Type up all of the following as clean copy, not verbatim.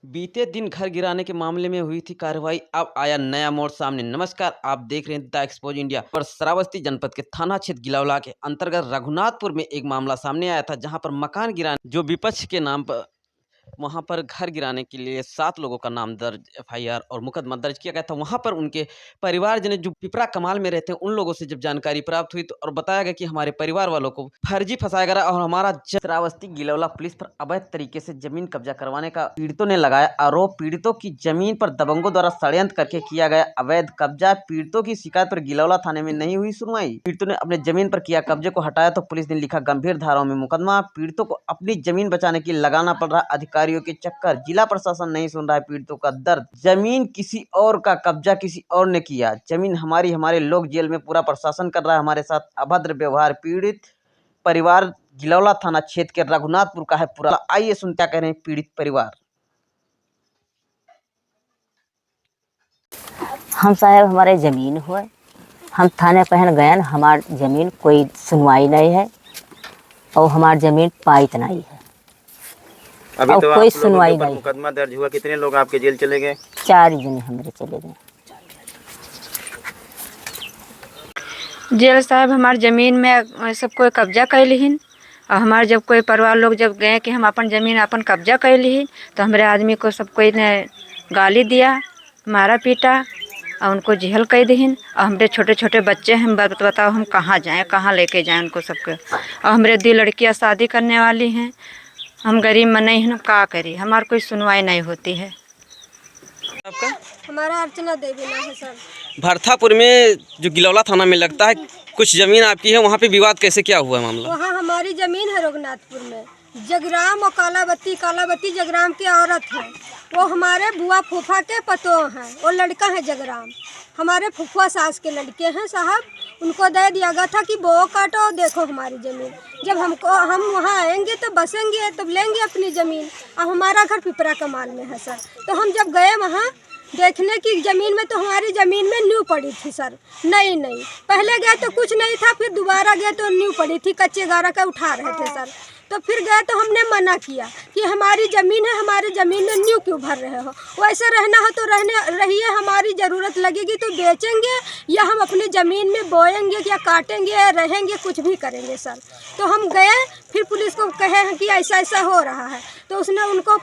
बीते दिन घर गिराने के मामले में हुई थी कार्रवाई, अब आया नया मोड़ सामने। नमस्कार, आप देख रहे हैं द एक्सपोज इंडिया। पर श्रावस्ती जनपद के थाना क्षेत्र गिलौला के अंतर्गत रघुनाथपुर में एक मामला सामने आया था, जहां पर मकान गिराने जो विपक्ष के नाम पर वहां पर घर गिराने के लिए 7 लोगों का नाम दर्ज एफआईआर और मुकदमा दर्ज किया गया था। वहां पर उनके परिवारजन जो पिपरा कमाल में रहते हैं, उन लोगों से जब जानकारी प्राप्त हुई तो और बताया गया कि हमारे परिवार वालों को फर्जी फंसाया गया और हमारा श्रावस्ती गिलौला पुलिस पर अवैध तरीके से जमीन कब्जा करवाने का पीड़ितों ने लगाया आरोप। पीड़ितों की जमीन पर दबंगों द्वारा षड्यंत्र करके किया गया अवैध कब्जा। पीड़ितों की शिकायत पर गिलौला थाने में नहीं हुई सुनवाई। पीड़ितों ने अपने जमीन पर किया कब्जे को हटाया तो पुलिस ने लिखा गंभीर धाराओं में मुकदमा। पीड़ितों को अपनी जमीन बचाने के लिए लगाना पड़ रहा अधिकारियों के चक्कर। जिला प्रशासन नहीं सुन रहा है पीड़ितों का दर्द। जमीन किसी और का कब्जा किसी और ने किया, जमीन हमारी, हमारे लोग जेल में, पूरा प्रशासन कर रहा है हमारे साथ अभद्र व्यवहार। पीड़ित परिवार गिलौला थाना क्षेत्र के रघुनाथपुर का है पूरा। आइए सुनते क्या कह रहे हैं पीड़ित परिवार। हम साहब हमारे ज़मीन हुआ, हम थाने पहन गए, हमारी ज़मीन कोई सुनवाई नहीं है और हमारी ज़मीन पाइत नहीं है। अभी और तो कोई आप लोगों सुनवाई के ऊपर नहीं। मुकदमा दर्ज हुआ, कितने लोग आपके जेल चले गए? 4 जने हमारे चले गए जेल साहब। हमार ज़मीन में सब कोई कब्जा कर लिहिन और हमारे जब कोई परिवार लोग जब गए कि हम अपन ज़मीन अपन कब्जा कर लिहिन तो हमारे आदमी को सब कोई ने गाली दिया, मारा पीटा और उनको जेल कर दीन। और हमारे छोटे छोटे बच्चे हैं, हम बताओ हम कहाँ जाएं, कहाँ लेके जाएं उनको सबके। और हमारे 2 लड़कियां शादी करने वाली हैं, हम गरीब मन नहीं हैं, क्या करी, हमारी कोई सुनवाई नहीं होती है। आपका हमारा अर्चना देवी नाम है सर। भरथापुर में जो गिलौला थाना में लगता है, कुछ जमीन आपकी है, वहाँ पे विवाद कैसे क्या हुआ मामला? वहाँ हमारी जमीन है रघुनाथपुर में। जगराम और कालावती जगराम की औरत है। वो हमारे बुआ फूफा के पतो हैं। वो लड़का है जगराम, हमारे फूफा सास के लड़के हैं साहब। उनको दे दिया गया था कि वो काटो, देखो हमारी ज़मीन। जब हम वहाँ आएंगे तो बसेंगे, तब लेंगे अपनी ज़मीन। और हमारा घर पिपरा कमाल में है सर। तो हम जब गए वहाँ देखने की ज़मीन में तो हमारी ज़मीन में न्यू पड़ी थी सर। नहीं पहले गए तो कुछ नहीं था, फिर दोबारा गए तो न्यू पड़ी थी, कच्चे गारा का उठा रहे थे सर। तो फिर गए तो हमने मना किया कि हमारी ज़मीन है, हमारी ज़मीन में न्यू क्यों भर रहे हो, वैसे रहना हो तो रहिए, हमारी ज़रूरत लगेगी तो बेचेंगे या हम अपनी ज़मीन में बोएंगे या काटेंगे या रहेंगे, कुछ भी करेंगे सर। तो हम गए, फिर पुलिस को कहे हैं कि ऐसा ऐसा हो रहा है। तो उसने उनको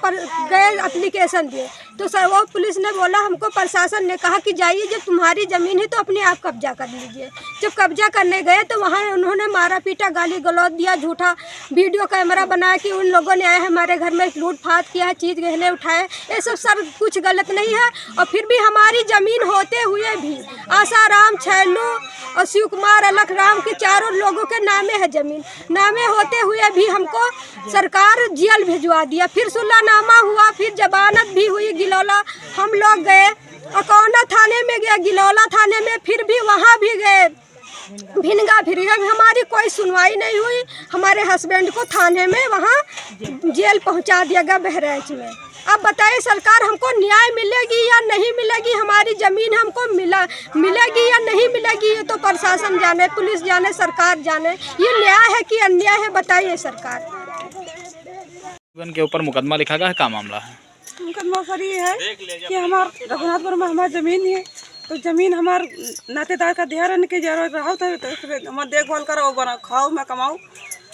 गए एप्लीकेशन दिए तो सर वो पुलिस ने बोला, हमको प्रशासन ने कहा कि जाइए, जब तुम्हारी ज़मीन है तो अपने आप कब्जा कर लीजिए। जब कब्जा करने गए तो वहाँ उन्होंने मारा पीटा, गाली गलौज दिया, झूठा वीडियो कैमरा बनाया कि उन लोगों ने आए हमारे घर में लूटफाट किया है, चीज़ गहने उठाए। ये सब सर कुछ गलत नहीं है। और फिर भी हमारी ज़मीन होते हुए भी आसाराम, छैलू और शिव कुमार, अलख राम के 4 लोगों के नामे है ज़मीन। नामे होते हुए भी हमको सरकार जेल भिजवा दिया। फिर सुलहनामा हुआ, फिर जमानत भी हुई। गिलौला हम लोग गए, अकौना थाने में गए, गिलौला थाने में, फिर भी वहाँ भी गए, भिनगा फिर हमारी कोई सुनवाई नहीं हुई। हमारे हस्बैंड को थाने में वहाँ जेल पहुँचा दिया गया बहराइच में। अब बताइए सरकार, हमको न्याय मिलेगी या नहीं मिलेगी? हमारी ज़मीन हमको मिलेगी या नहीं मिलेगी, ये तो प्रशासन जाने, पुलिस जाने, सरकार जाने। ये न्याय है कि अन्याय है, बताइए सरकार। के ऊपर मुकदमा लिखा गया है, क्या मामला है? मुकदमा सर ये है कि हमारे रघुनाथपुर में हमारी ज़मीन है, तो ज़मीन हमारे नातेदार का दिहारन के जरूरत रहा था, तो हमारे देखभाल करो, बना खाओ, मैं कमाऊँ।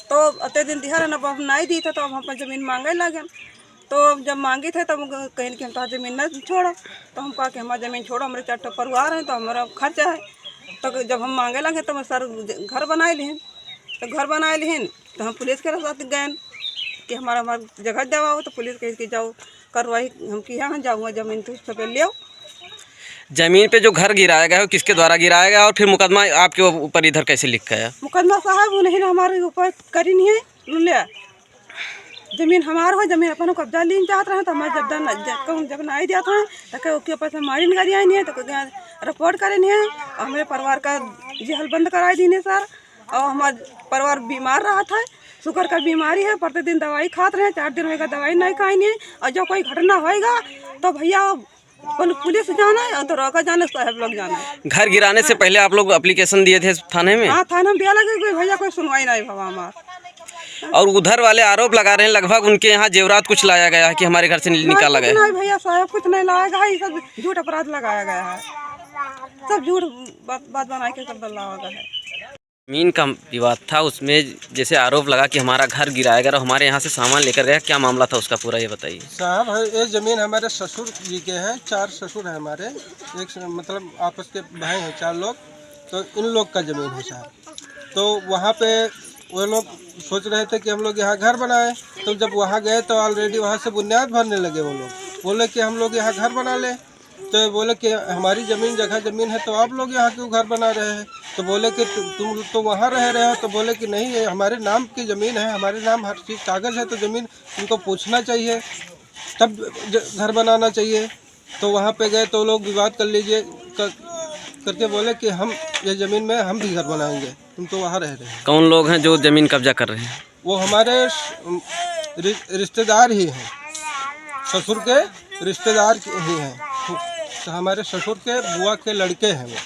तो अते दिन दिहारन अब हम नहीं दी था, तो अब हम ज़मीन मांगे लगे। तो जब मांगी थे तब कहीं कि हम तो ज़मीन न छोड़ो। तो हम कहा कि हमारी ज़मीन छोड़ो, हमारे 4 परिवार हैं, तो हमारा खर्चा है। तो जब हम मांगे लगे तो सर घर बनाए लिहन। तो घर बनाए लिहन तो हम पुलिस के साथ गए कि हमारा जगह दबाओ। तो पुलिस कही कि जाओ कार्रवाई हम किया हैं, जाऊँगा ज़मीन तो सब ले आओ। जमीन पे जो घर गिराया गया है किसके द्वारा गिराया गया और फिर मुकदमा आपके ऊपर इधर कैसे लिख गया? मुकदमा साहब उन्हें हमारे ऊपर करी नहीं है, ले ज़मीन हमार हो, ज़मीन अपन कब्जा लीन चाहते हैं। तो हमारे जब नहीं जाता है तो उसके ऊपर से हमारी निगरी आई नहीं है, तो रिपोर्ट करे नहीं है। और हमारे परिवार का जेल बंद कराई दी है सर। और हमारा परिवार बीमार रहा था, शुगर का बीमारी है, प्रतिदिन दवाई खाते रहे, 4 दिन होगा दवाई नहीं खाई नहीं। और जो कोई घटना होएगा तो भैया पुलिस जाना है, तो रोका जाना, साहब लोग जाना है। घर गिराने से पहले आप लोग एप्लीकेशन दिए थे थाने में? हाँ, थाने में दिया लगे, कोई भैया कोई सुनवाई नहीं भवा हमार। और उधर वाले आरोप लगा रहे हैं लगभग उनके यहाँ जेवरात कुछ लाया गया है कि हमारे घर से निकाला गया है। नहीं भैया साहब, कुछ नहीं लाया गया है, ये सब झूठ अपराध लगाया गया है, सब झूठ बात बना के कर लाया गया है। जमीन का विवाद था, उसमें जैसे आरोप लगा कि हमारा घर गिराया गया और हमारे यहाँ से सामान लेकर गया, क्या मामला था उसका पूरा ये बताइए। साहब ये ज़मीन हमारे ससुर जी के हैं, 4 ससुर हैं हमारे, एक मतलब आपस के भाई हैं 4 लोग, तो इन लोग का ज़मीन है साहब। तो वहाँ पे वो लोग सोच रहे थे कि हम लोग यहाँ घर बनाएं, तो जब वहाँ गए तो ऑलरेडी वहाँ से बुनियाद भरने लगे। वो लोग बोले कि हम लोग यहाँ घर बना लें, तो बोले कि हमारी ज़मीन है तो आप लोग यहाँ क्यों घर बना रहे हैं। तो बोले कि तुम तो वहाँ रह रहे हो, तो बोले कि नहीं ये हमारे नाम की ज़मीन है, हमारे नाम हर चीज़ कागज़ है, तो ज़मीन तुमको पूछना चाहिए तब घर बनाना चाहिए। तो वहाँ पे गए तो लोग विवाद कर लीजिए करके बोले कि हम ये ज़मीन में हम भी घर बनाएंगे, तुम तो वहाँ रह रहे हैं। कौन लोग हैं जो ज़मीन कब्जा कर रहे हैं? वो हमारे रिश्तेदार ही हैं, ससुर के रिश्तेदार ही हैं, तो हमारे ससुर के बुआ के लड़के हैं वो।